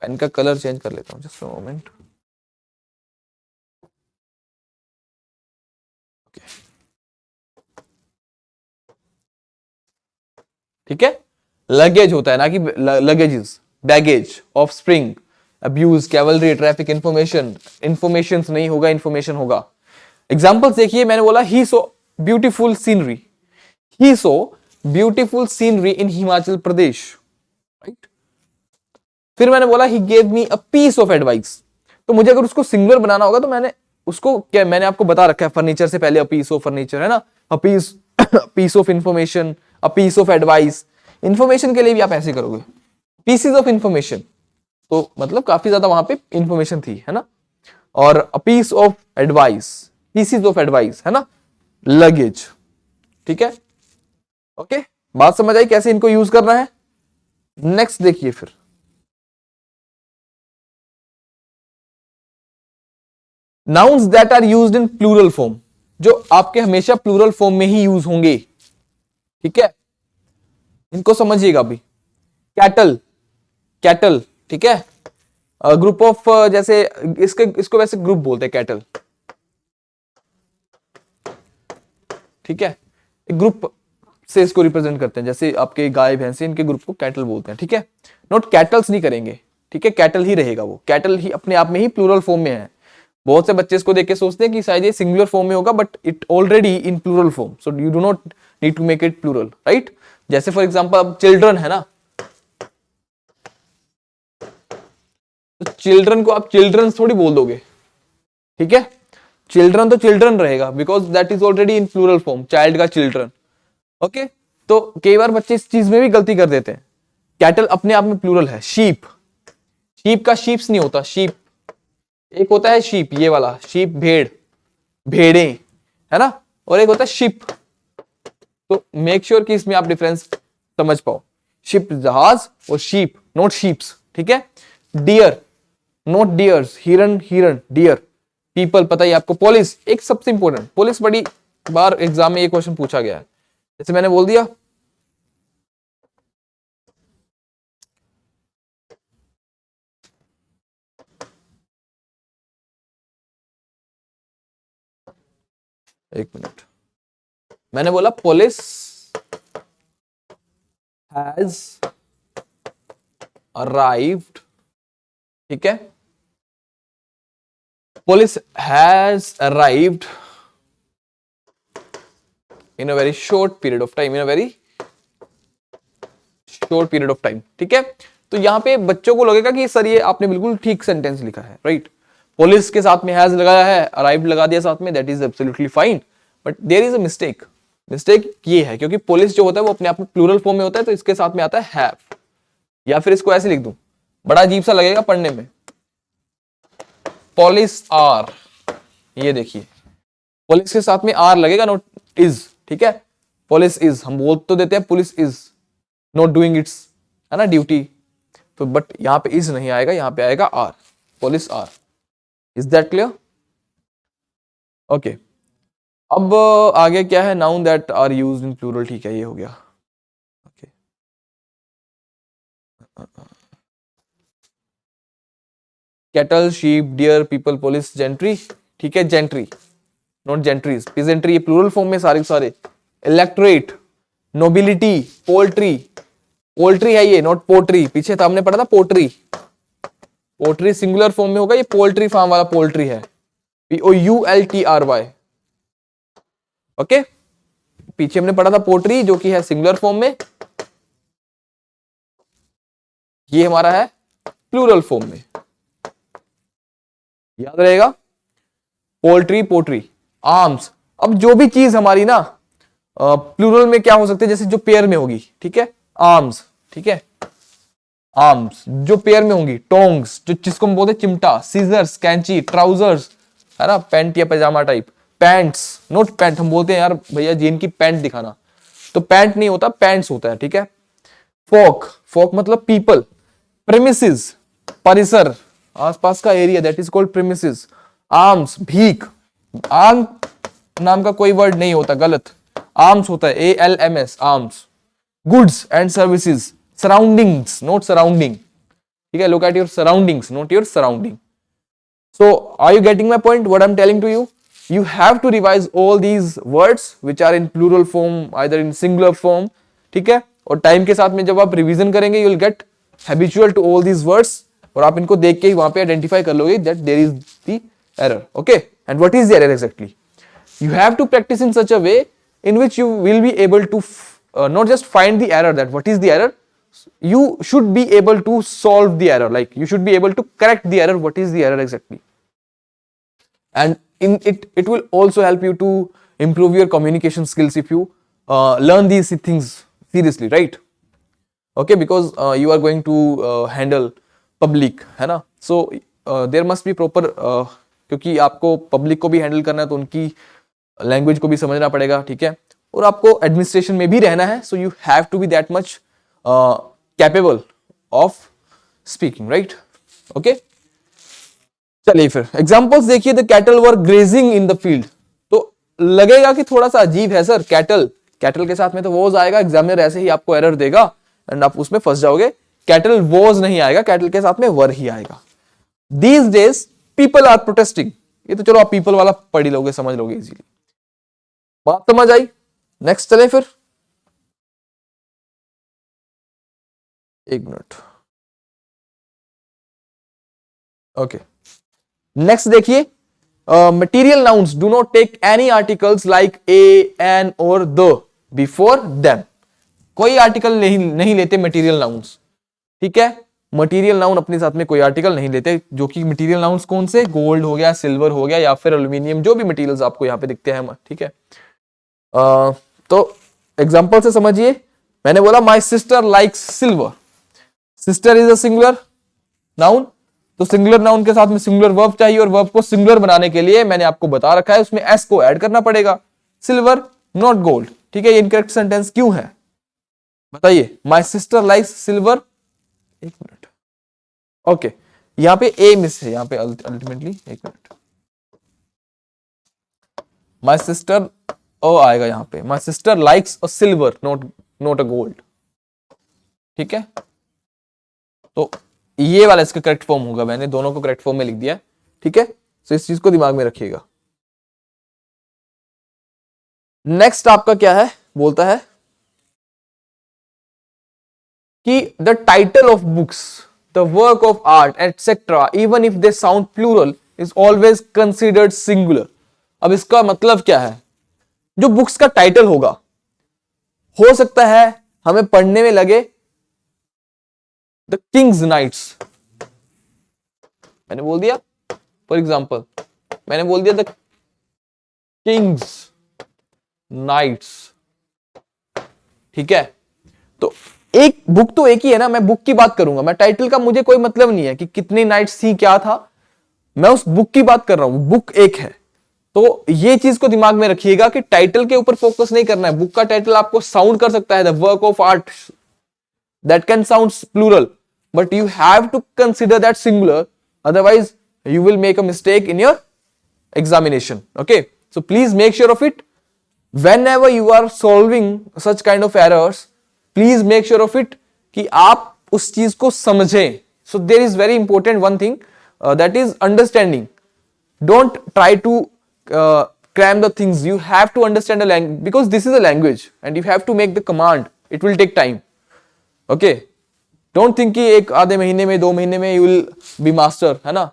Pen का कलर चेंज कर लेता हूं, जस्ट मोमेंट। ठीक है, लगेज होता है ना कि luggages, baggage, offspring, abuse, cavalry, traffic, information, information नहीं होगा, इंफॉर्मेशन होगा। एग्जाम्पल्स देखिए, मैंने बोला he saw beautiful scenery, he saw beautiful scenery in Himachal Pradesh, right. फिर मैंने बोला he gave me a piece of advice. तो मुझे अगर उसको सिंगुलर बनाना होगा तो मैंने उसको क्या, मैंने आपको बता रखा है फर्नीचर से पहले अ पीस ऑफ फर्नीचर है ना, a piece, piece of information, a piece of advice. Information के लिए भी आप ऐसे करोगे, पीसेस ऑफ इंफॉर्मेशन, तो मतलब काफी ज्यादा वहां पे इंफॉर्मेशन थी, है ना। और a piece of advice, pieces of advice, है ना, लगेज, ठीक है। ओके, बात समझ आई कैसे इनको यूज करना है। नेक्स्ट देखिए फिर, nouns that are used in plural form, जो आपके हमेशा प्लूरल फॉर्म में ही यूज होंगे, ठीक है। इनको समझिएगा अभी। कैटल, कैटल, ठीक है, ग्रुप ऑफ, जैसे इसको वैसे ग्रुप बोलते हैं कैटल, ठीक है। एक ग्रुप से इसको रिप्रेजेंट करते हैं, जैसे आपके गाय भैंसे, इनके ग्रुप को कैटल बोलते हैं, ठीक है। नॉट कैटल्स नहीं करेंगे, ठीक है, कैटल ही रहेगा, वो कैटल ही अपने आप में ही प्लूरल फॉर्म में है। बहुत से बच्चे इसको देख के सोचते हैं कि शायद ये सिंगुलर फॉर्म में होगा, but it already in plural form, so you do not need to make it plural, right. जैसे फॉर एग्जांपल अब चिल्ड्रन है ना, तो चिल्ड्रन को आप चिल्ड्रन थोड़ी बोल दोगे, ठीक है। चिल्ड्रन तो चिल्ड्रन रहेगा, because that is already in plural form, child का चिल्ड्रन, ओके। तो कई बार बच्चे इस चीज में भी गलती कर देते हैं। कैटल अपने आप में प्लूरल है। शीप, शीप का शीप्स नहीं होता, शीप एक होता है शीप, ये वाला शीप भेड़, भेड़ें, है ना, और एक होता है शिप। तो मेक श्योर कि इसमें आप डिफरेंस समझ पाओ। शिप जहाज और शीप नॉट शीप्स, ठीक है। डियर नॉट डियर्स, हिरन हिरन, डियर। पीपल पता ही आपको। पुलिस एक सबसे इंपॉर्टेंट, पुलिस बड़ी बार एग्जाम में ये क्वेश्चन पूछा गया है, जैसे मैंने बोल दिया एक मिनट, मैंने बोला पुलिस हैज अराइव्ड, ठीक है, police has arrived in a very short period of time, in a very short period of time, ठीक है। तो यहां पे बच्चों को लगेगा कि सर ये आपने बिल्कुल ठीक सेंटेंस लिखा है, राइट। पुलिस के साथ में हैज लगाया है, अराइव्ड लगा दिया साथ में, that is absolutely fine, but there is a mistake. Mistake ये है क्योंकि पुलिस जो होता है वो अपने आप में प्लूरल फॉर्म में होता है, तो इसके साथ में आता है हैव, या फिर इसको ऐसे लिख दूं, बड़ा अजीब सा लगेगा पढ़ने में, पुलिस आर, ये देखिए पुलिस के साथ में आर लगेगा, नॉट इज, ठीक है। पुलिस इज, हम बोल तो देते हैं police is not doing it's, है ना, ड्यूटी, तो बट यहां पे इज नहीं आएगा, यहां पे आएगा are, police are. Is that clear? Okay. अब आगे क्या है, noun that are used in plural, ठीक है, ये हो गया। Okay, cattle, sheep, deer, people, police, gentry, ठीक है, जेंट्री नॉट जेंट्रीज, पीजेंट्री, ये प्लूरल फॉर्म में सारे सारे। इलेक्टोरेट, नोबिलिटी, पोल्ट्री, पोल्ट्री है ये, नॉट पोट्री, पीछे था हमने पढ़ा था पोट्री, पोट्री सिंगुलर फॉर्म में होगा, ये पोल्ट्री फार्म वाला पोल्ट्री है, POULTRY, ओके। पीछे हमने पढ़ा था पोट्री जो कि है सिंगुलर फॉर्म में, ये हमारा है प्लूरल फॉर्म में, याद रहेगा, पोल्ट्री पोट्री। आर्म्स, अब जो भी चीज हमारी ना प्लूरल में क्या हो सकती है, जैसे जो पेयर में होगी, ठीक है, आर्म्स, ठीक है, आर्म्स जो पेयर में होंगी, टोंग्स जो जिसको हम बोलते हैं चिमटा, सीजर्स कैंची, ट्राउजर्स, है ना, पैंट या पैजामा टाइप, पैंट्स नोट पैंट, हम बोलते हैं यार भैया जीन की पैंट दिखाना, तो पैंट नहीं होता, पैंट्स होता है, ठीक है। फोक, फोक मतलब पीपल, प्रेमिसेस परिसर, आसपास का area, that is called premises. Arms भीख, आर्म नाम का कोई वर्ड नहीं होता, गलत, आर्म्स होता है, ALMS, arms. Goods and services, surroundings note surrounding, ठीक है, look at your surroundings not your surrounding. So are you getting my point, what I'm telling to you? You have to revise all these words which are in plural form, either in singular form, ठीक है। और time के साथ में जब आप revision करेंगे, you will get habitual to all these words, और आप इनको देख के ही वहां पे आइडेंटिफाई कर लोगे that there is the error, okay? And what is the error exactly? You have to practice in such a way in which you will be able to not just find the error, that what is the error, you should be able to solve the error, like you should be able to correct the error, what is the error exactly. And in it will also help you to improve your communication skills if you learn these things seriously, right? Okay, because you are going to handle public, है ना, so there must be proper क्योंकि आपको public को भी handle करना है, तो उनकी लैंग्वेज को भी समझना पड़ेगा, ठीक है, और आपको एडमिनिस्ट्रेशन में भी रहना है, so you have to be that much capable of speaking, right, okay. चलिए फिर एग्जांपल्स देखिए, the cattle were grazing in the field, तो लगेगा कि थोड़ा सा अजीब है सर, कैटल, कैटल के साथ में तो वॉज आएगा, एग्जामिनर ऐसे ही आपको एरर देगा एंड आप उसमें फंस जाओगे, कैटल वॉज नहीं आएगा, कैटल के साथ में वर ही आएगा। These days people are protesting, ये तो चलो आप पीपल वाला पढ़ ही लोगे, समझ लोगे इजीली, बात समझ आई। नेक्स्ट चले फिर, एक मिनट, ओके। नेक्स्ट देखिए, material nouns do not take any articles like a, an और द बिफोर देम, कोई आर्टिकल नहीं लेते मटेरियल नाउन्स, ठीक है, मटेरियल नाउन अपने साथ में कोई आर्टिकल नहीं लेते, जो कि मटेरियल नाउन्स कौन से, गोल्ड हो गया, सिल्वर हो गया, या फिर एल्यूमिनियम, जो भी मटेरियल्स आपको यहाँ पे दिखते हैं, ठीक है। तो एग्जांपल से समझिए, मैंने बोला my sister likes silver, sister is a singular noun, तो सिंगुलर नाउन के साथ में सिंगुलर वर्ब चाहिए और वर्ब को सिंगुलर बनाने के लिए मैंने आपको बता रखा है उसमें एस को ऐड करना पड़ेगा। सिल्वर नॉट गोल्ड, ठीक है, ये इनकरेक्ट सेंटेंस क्यों है बताइए। माई सिस्टर लाइक्स सिल्वर, एक मिनट, ओके, यहां पे ए मिस है, यहां पे अल्टीमेटली, एक मिनट, माई सिस्टर ओ आएगा यहां पे, my sister likes a silver not a gold, ठीक है। तो ये वाला इसका करेक्ट फॉर्म होगा, मैंने दोनों को करेक्ट फॉर्म में लिख दिया, ठीक है। तो इस चीज को दिमाग में रखिएगा। नेक्स्ट आपका क्या है, बोलता है कि the title of books, the work of art etcetera even if they sound plural is always considered singular. अब इसका मतलब क्या है, जो बुक्स का टाइटल होगा, हो सकता है हमें पढ़ने में लगे द किंग्स नाइट्स, मैंने बोल दिया, फॉर एग्जाम्पल मैंने बोल दिया द किंग्स नाइट्स, ठीक है। तो एक बुक तो एक ही है ना, मैं बुक की बात करूंगा, मैं टाइटल का मुझे कोई मतलब नहीं है कि कितनी नाइट्स थी क्या था, मैं उस बुक की बात कर रहा हूं, बुक एक है। तो ये चीज को दिमाग में रखिएगा कि टाइटल के ऊपर फोकस नहीं करना है। बुक का टाइटल आपको साउंड कर सकता है the work of art, that can sound plural, but you have to consider that singular, otherwise you will make a mistake in your examination. Okay, so please make sure of it whenever you are solving such kind of errors, please make sure of it कि आप उस चीज को समझें। So there is very important one thing, that is understanding. Don't try to cram the things, you have to understand the language because this is a language and you have to make the command, it will take time. Okay, don't think कि एक आधे महीने में 2 महीने में you will be master, है ना।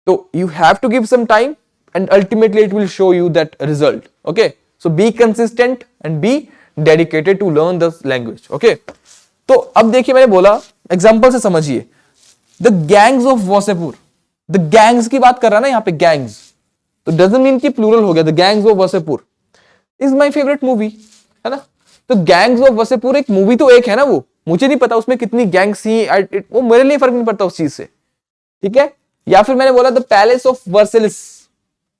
तो you have to give some time and ultimately it will show you that result. Okay, so be consistent and be dedicated to learn the language. Okay, तो अब देखिए मैंने बोला एग्जाम्पल से समझिए, the gangs of Wasseypur, the gangs की बात कर रहा है ना यहाँ पे, गैंग्स, तो डजंट मीन कि प्लूरल हो गया, the gangs of Wasseypur is my favourite movie, है ना। तो गैंग्स ऑफ वासेपुर एक मूवी तो एक है ना, वो मुझे नहीं पता उसमें कितनी गैंग्स थी, वो मेरे लिए फर्क नहीं पड़ता उस चीज से, ठीक है। या फिर मैंने बोला the palace of Versailles,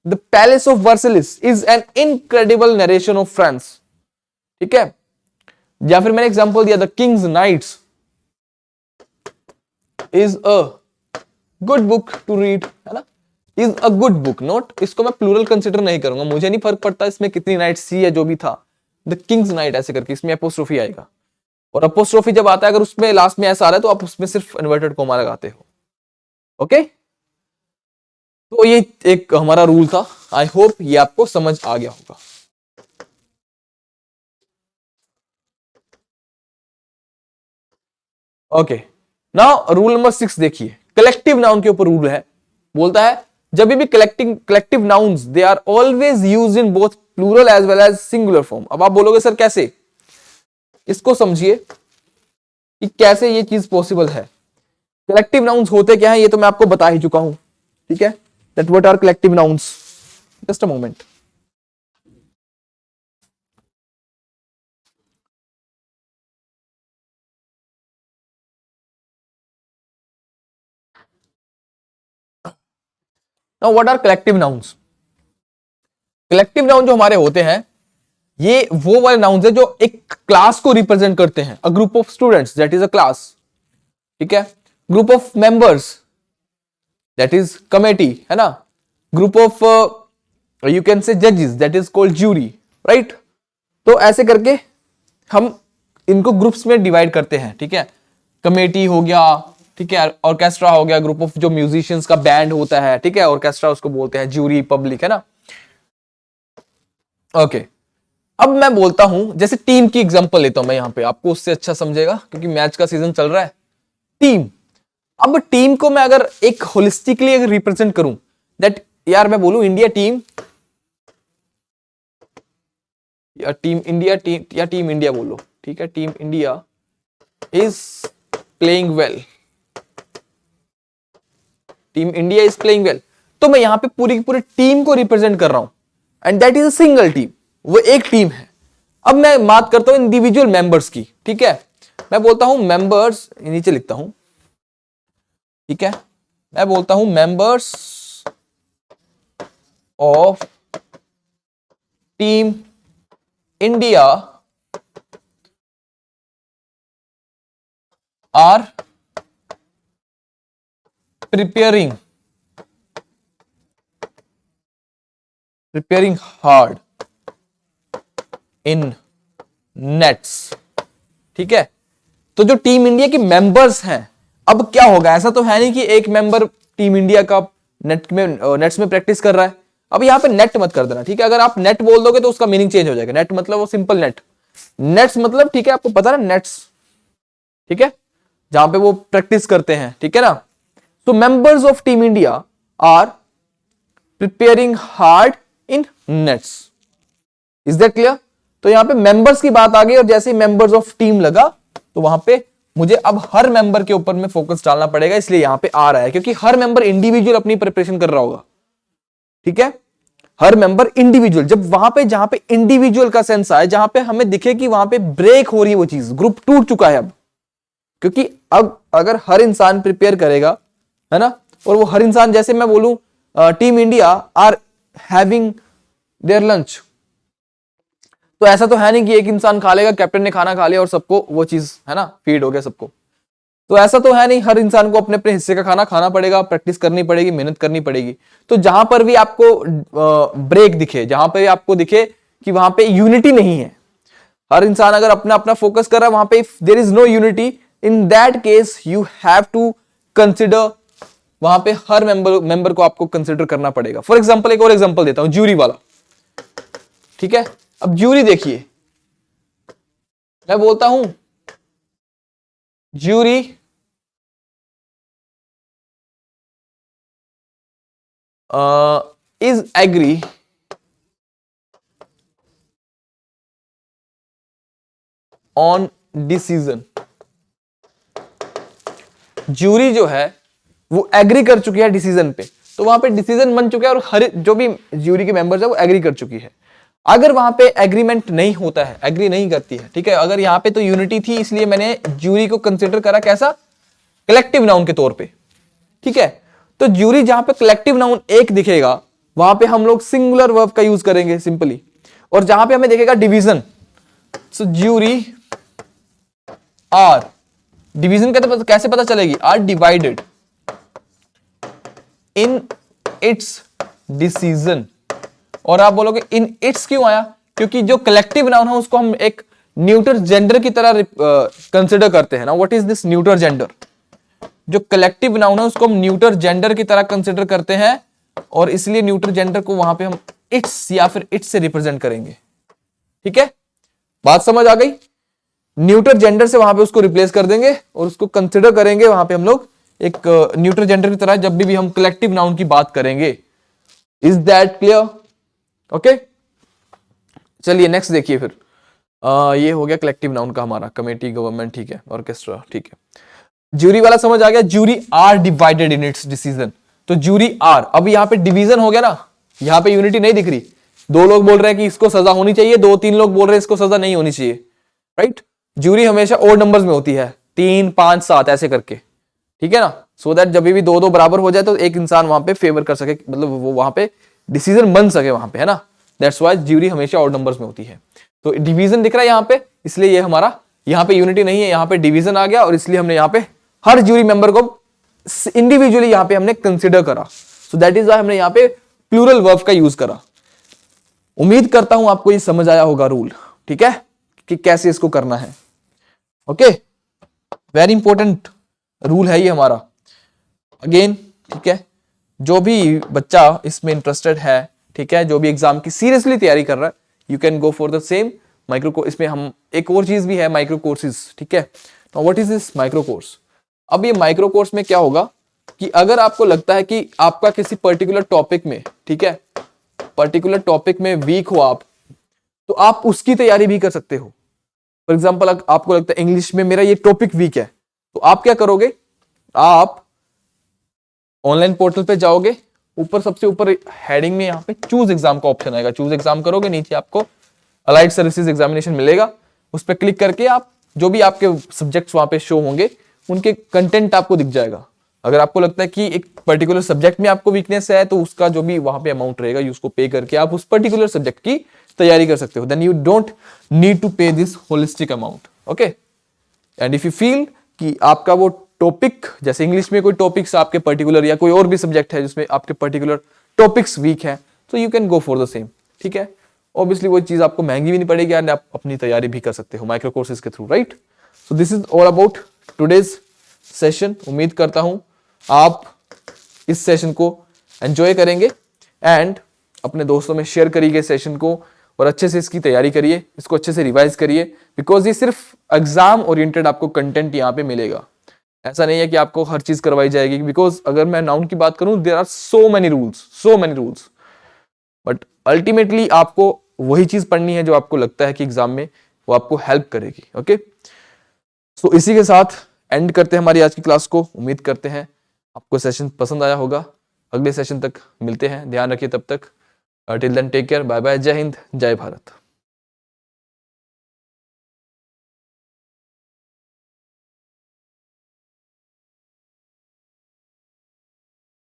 the palace of Versailles is an incredible narration of France, ठीक है। या फिर मैंने एग्जांपल दिया the kings knights is a good book to read, है ना, is a good book, note, इसको मैं प्लूरल कंसिडर नहीं करूंगा, मुझे नहीं फर्क पड़ता इसमें कितनी नाइट्स थी या जो भी था, द किंग्स नाइट ऐसे करके इसमें एपोस्ट्रोफी आएगा, और अपोस्ट्रोफी जब आता है अगर उसमें लास्ट में ऐसा आ रहा है तो आप उसमें सिर्फ इन्वर्टेड कोमा लगाते हो। ओके, तो ये एक हमारा रूल था, आई होप ये आपको समझ आ गया होगा। ओके, नाउ रूल नंबर 6 देखिए, कलेक्टिव नाउन के ऊपर रूल है, बोलता है जब भी collective nouns they are always used in both plural as well as singular form. अब आप बोलोगे सर कैसे, इसको समझिए कि कैसे ये चीज पॉसिबल है। कलेक्टिव नाउन्स होते क्या है ये तो मैं आपको बता ही चुका हूं, ठीक है, that what are collective nouns. Just a moment, now what are collective nouns. Collective noun जो हमारे होते हैं ये वो वाले नाउन्स है जो एक क्लास को रिप्रेजेंट करते हैं, a group of students that is a class, ठीक है, group of members that is committee, है ना, group of you can say जजेस that is called jury, right. तो ऐसे करके हम इनको ग्रुप्स में डिवाइड करते हैं, ठीक है, कमेटी हो गया, ठीक है, ऑर्केस्ट्रा हो गया, ग्रुप ऑफ जो म्यूजिशियंस का बैंड होता है, ठीक है, ऑर्केस्ट्रा उसको बोलते हैं, ज्यूरी पब्लिक, है ना। ओके, अब मैं बोलता हूं जैसे टीम की एग्जांपल लेता हूं मैं यहां पे, आपको उससे अच्छा समझेगा क्योंकि मैच का सीजन चल रहा है। टीम, अब टीम को मैं अगर एक होलिस्टिकली अगर रिप्रेजेंट करूं दैट, यार मैं बोलूं इंडिया टीम या टीम इंडिया, टीम या टीम इंडिया बोलो, ठीक है, team India is playing well, team India is playing well, तो मैं यहां पे पूरी की पूरी टीम को रिप्रेजेंट कर रहा हूं and that is a single team, वो एक टीम है। अब मैं बात करता हूं इंडिविजुअल मेंबर्स की, ठीक है, मैं बोलता हूं मेंबर्स, नीचे लिखता हूं, ठीक है, मैं बोलता हूं members of team India are preparing hard in nets. ठीक है, तो जो टीम इंडिया के मेंबर्स हैं, अब क्या होगा, ऐसा तो है नहीं कि एक मेंबर टीम इंडिया का नेट्स में प्रैक्टिस कर रहा है। अब यहां पे नेट मत कर देना, ठीक है। अगर आप नेट बोल दोगे तो उसका मीनिंग चेंज हो जाएगा। नेट मतलब वो सिंपल नेट, नेट्स मतलब, ठीक है, आपको पता ना नेट्स, ठीक है, जहां पे वो प्रैक्टिस करते हैं, ठीक है ना। तो members of team India are preparing hard in nets. Is that clear? तो यहां पे मेंबर्स की बात आ गई, और जैसे ही मेंबर्स ऑफ टीम लगा तो वहां पे मुझे अब हर मेंबर के ऊपर में फोकस डालना पड़ेगा, इसलिए यहां पे आ रहा है, क्योंकि हर मेंबर इंडिविजुअल अपनी प्रिपरेशन कर रहा होगा। ठीक है, हर मेंबर इंडिविजुअल, जब वहां पे जहां पे इंडिविजुअल का सेंस आए, जहां पे हमें दिखे कि वहां पे ब्रेक हो रही है वो चीज, ग्रुप टूट चुका है अब, क्योंकि अब अगर हर इंसान प्रिपेयर करेगा, है ना, और वो हर इंसान, जैसे मैं बोलूं team India are having their lunch, तो ऐसा तो है नहीं कि एक इंसान खा लेगा, कैप्टन ने खाना खा लिया और सबको वो चीज, है ना, फीड हो गया सबको। तो ऐसा तो है नहीं, हर इंसान को अपने अपने हिस्से का खाना खाना पड़ेगा, प्रैक्टिस करनी पड़ेगी, मेहनत करनी पड़ेगी। तो जहां पर भी आपको ब्रेक दिखे, जहां पर आपको दिखे कि वहां पे यूनिटी नहीं है, हर इंसान अगर अपना अपना फोकस कर रहा है वहां पे, if there is no unity, in that case you have to consider, वहां पे हर मेंबर को आपको कंसिडर करना पड़ेगा। फॉर एग्जांपल, एक और एग्जांपल देता हूं, ज्यूरी वाला। ठीक है, अब ज्यूरी देखिए, मैं बोलता हूं jury is agree on decision. Jury जो है वो एग्री कर चुकी है डिसीजन पे, तो वहां पे डिसीजन बन चुका है, और हर जो भी ज्यूरी के मेंबर्स है वो एग्री कर चुकी है। अगर वहां पे एग्रीमेंट नहीं होता है, एग्री नहीं करती है, ठीक है, अगर यहां पे तो यूनिटी थी, इसलिए मैंने ज्यूरी को कंसिडर करा कैसा, कलेक्टिव नाउन के तौर पे। ठीक है, तो ज्यूरी जहां पे कलेक्टिव नाउन एक दिखेगा, वहां पे हम लोग सिंगुलर वर्ब का यूज करेंगे सिंपली, और जहां पे हमें दिखेगा division, so jury are, division कैसे पता चलेगी, are divided in its decision. और आप बोलोगे इन इट्स क्यों आया, क्योंकि जो कलेक्टिव नाउन है उसको हम एक न्यूटर जेंडर की तरह कंसिडर करते हैं ना। What is this neuter gender? जो कलेक्टिव नाउन है उसको हम न्यूटर जेंडर की तरह कंसिडर करते हैं, और इसलिए न्यूटर जेंडर को वहां पे हम इट्स या फिर इट्स से रिप्रेजेंट करेंगे। ठीक है, बात समझ आ गई? न्यूटर जेंडर से वहां पे उसको रिप्लेस कर देंगे और उसको कंसिडर करेंगे वहां पे हम लोग एक न्यूटर जेंडर की तरह, जब भी हम कलेक्टिव नाउन की बात करेंगे। Is that clear? ओके, चलिए नेक्स्ट देखिए फिर। ये हो गया कलेक्टिव नाउन का हमारा, कमेटी, गवर्नमेंट, ठीक है, ऑर्केस्ट्रा, ठीक है। ज्यूरी वाला समझ आ गया, jury are divided in its decision. तो ज्यूरी आर, अब यहां पे डिवीजन हो गया ना, यहां पे यूनिटी नहीं दिख रही, दो लोग बोल रहे हैं कि इसको सजा होनी चाहिए, दो तीन लोग बोल रहे हैं इसको सजा नहीं होनी चाहिए, राइट। ज्यूरी हमेशा ओड नंबर्स में होती है, 3, 5, 7 ऐसे करके, ठीक है ना, सो दैट जब भी दो दो बराबर हो जाए तो एक इंसान वहां पे फेवर कर सके, मतलब वो वहां पे डिसीजन बन सके वहां पे, है ना। दैट्स व्हाई ज्यूरी हमेशा ऑड नंबर्स में होती है। तो डिवीजन दिख रहा है यहाँ पे, इसलिए ये हमारा, यहाँ पे यूनिटी नहीं है, यहाँ पे डिवीजन आ गया, और इसलिए हमने यहाँ पे हर ज्यूरी मेंबर को इंडिविजुअली यहाँ पे हमने कंसिडर करा। सो दैट इज व्हाई हमने यहाँ पे प्लूरल वर्ब का यूज करा। उम्मीद करता हूं आपको ये समझ आया होगा रूल, ठीक है, कि कैसे इसको करना है। ओके, वेरी इंपॉर्टेंट रूल है ये हमारा। अगेन, ठीक है, जो भी बच्चा इसमें इंटरेस्टेड है, ठीक है, जो भी एग्जाम की सीरियसली तैयारी कर रहा है, you can go for the same micro course. इसमें हम एक और चीज भी है, माइक्रो कोर्सेज, ठीक है। तो what is this micro course? अब ये माइक्रो कोर्स में क्या होगा कि अगर आपको लगता है कि आपका किसी पर्टिकुलर टॉपिक में, ठीक है, पर्टिकुलर टॉपिक में वीक हो आप, तो आप उसकी तैयारी भी कर सकते हो। फॉर एग्जाम्पल, आपको लगता है इंग्लिश में मेरा ये टॉपिक वीक है, तो आप क्या करोगे, आप ऑनलाइन पोर्टल पे जाओगे, ऊपर सबसे ऊपर हेडिंग में यहाँ पे चूज एग्जाम का ऑप्शन आएगा, चूज एग्जाम करोगे, नीचे आपको अलाइड सर्विसेज एग्जामिनेशन मिलेगा, उस पर क्लिक करके आप जो भी आपके सब्जेक्ट्स वहां पे शो होंगे उनके कंटेंट आपको दिख जाएगा। अगर आपको लगता है कि एक पर्टिकुलर सब्जेक्ट में आपको वीकनेस है तो उसका जो भी वहां पे अमाउंट रहेगा उसको पे करके आप उस पर्टिकुलर सब्जेक्ट की तैयारी कर सकते हो. Then you don't need to pay this holistic amount. Okay. And if you feel कि आपका वो टॉपिक, जैसे इंग्लिश में कोई टॉपिक्स आपके पर्टिकुलर या कोई और भी सब्जेक्ट है जिसमें आपके पर्टिकुलर टॉपिक्स वीक है, तो you can go for the same. ठीक है. ऑब्वियसली वो चीज आपको महंगी भी नहीं पड़ेगी एंड आप अपनी तैयारी भी कर सकते हो माइक्रो कोर्सेज के through. Right. So this is all about today's session. उम्मीद करता हूं आप इस सेशन को एंजॉय करेंगे एंड अपने दोस्तों में शेयर करिए सेशन को और अच्छे से इसकी तैयारी करिए, इसको अच्छे से रिवाइज करिए, बिकॉज ये सिर्फ एग्जाम ओरिएंटेड आपको कंटेंट यहाँ पे मिलेगा. ऐसा नहीं है कि आपको हर चीज करवाई जाएगी, बिकॉज अगर मैं नाउन की बात करूं there are so many rules, but ultimately आपको वही चीज पढ़नी है जो आपको लगता है कि एग्जाम में वो आपको हेल्प करेगी. ओके. सो इसी के साथ एंड करते हैं हमारी आज की क्लास को. उम्मीद करते हैं आपको सेशन पसंद आया होगा. अगले सेशन तक मिलते हैं. ध्यान रखिए तब तक. Till then take care. Bye bye. जय हिंद. जय भारत.